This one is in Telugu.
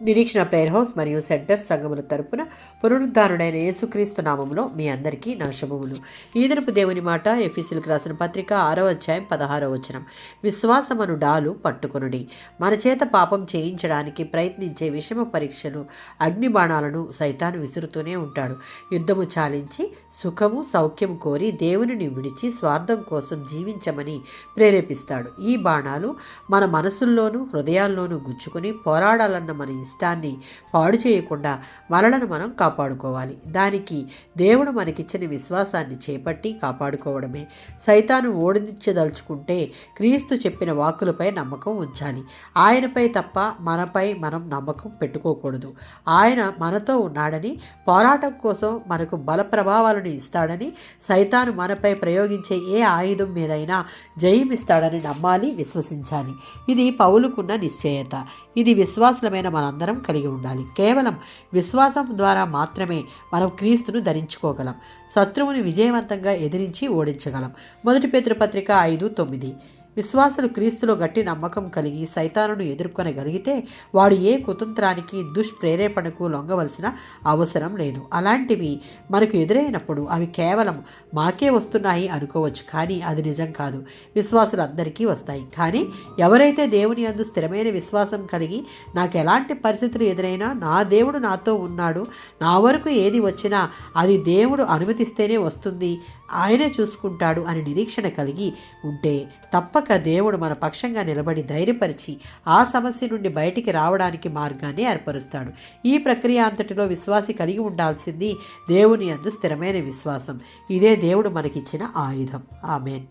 నిరీక్షణ ప్రేయర్ హౌస్ మరియు సెంటర్ సంఘముల తరపున పునరుద్ధారుడైన యేసుక్రీస్తు నామములో మీ అందరికీ నా శుభములు. ఈ దినపు దేవుని మాట ఎఫెసీయులకు రాసిన పత్రిక 6వ అధ్యాయం 16వ వచనం. విశ్వాసమను డాలు పట్టుకొనుడి. మన చేత పాపం చేయించడానికి ప్రయత్నించే విషమ పరీక్షలు, అగ్ని బాణాలను సైతాను విసురుతూనే ఉంటాడు. యుద్ధము చాలించి సుఖము సౌఖ్యము కోరి దేవునిని విడిచి స్వార్థం కోసం జీవించమని ప్రేరేపిస్తాడు. ఈ బాణాలు మన మనసుల్లోనూ హృదయాల్లోనూ గుచ్చుకుని పోరాడాలన్న మన ఇష్టాన్ని పాడు చేయకుండా మనలను మనం కాపాడుకోవాలి. దానికి దేవుడు మనకిచ్చిన విశ్వాసాన్ని చేపట్టి కాపాడుకోవడమే. సైతాను ఓడించదలుచుకుంటే క్రీస్తు చెప్పిన వాక్కులపై నమ్మకం ఉంచాలి. ఆయనపై తప్ప మనపై మనం నమ్మకం పెట్టుకోకూడదు. ఆయన మనతో ఉన్నాడని, పోరాటం కోసం మనకు బల ప్రభావాలను ఇస్తాడని, సైతాను మనపై ప్రయోగించే ఏ ఆయుధం మీదైనా జయమిస్తాడని నమ్మాలి, విశ్వసించాలి. ఇది పౌలుకున్న నిశ్చయత. ఇది విశ్వాసులమైన మనందరం కలిగి ఉండాలి. కేవలం విశ్వాసం ద్వారా మాత్రమే మనం క్రీస్తును ధరించుకోగలం. శత్రువుని విజయవంతంగా ఎదిరించి ఓడించగలం. 1 పేతురు పత్రిక 5:9. విశ్వాసులు క్రీస్తులో గట్టి నమ్మకం కలిగి సైతానును ఎదుర్కొనగలిగితే వాడు ఏ కుతంత్రానికి దుష్ప్రేరేపణకు లొంగవలసిన అవసరం లేదు. అలాంటివి మనకు ఎదురైనప్పుడు అవి కేవలం మాకే వస్తున్నాయి అనుకోవచ్చు, కానీ అది నిజం కాదు. విశ్వాసులందరికీ వస్తాయి. కానీ ఎవరైతే దేవుని యందు స్థిరమైన విశ్వాసం కలిగి నాకు ఎలాంటి పరిస్థితులు ఎదురైనా నా దేవుడు నాతో ఉన్నాడు, నా వరకు ఏది వచ్చినా అది దేవుడు అనుమతిస్తేనే వస్తుంది, ఆయనే చూసుకుంటాడు అని నిరీక్షణ కలిగి ఉంటే తప్పక దేవుడు మన పక్షంగా నిలబడి ధైర్యపరిచి ఆ సమస్య నుండి బయటికి రావడానికి మార్గాన్ని ఏర్పరుస్తాడు. ఈ ప్రక్రియ అంతటిలో విశ్వాసి కలిగి ఉండాల్సింది దేవుని యందు స్థిరమైన విశ్వాసం. ఇదే దేవుడు మనకిచ్చిన ఆయుధం. ఆమేన్.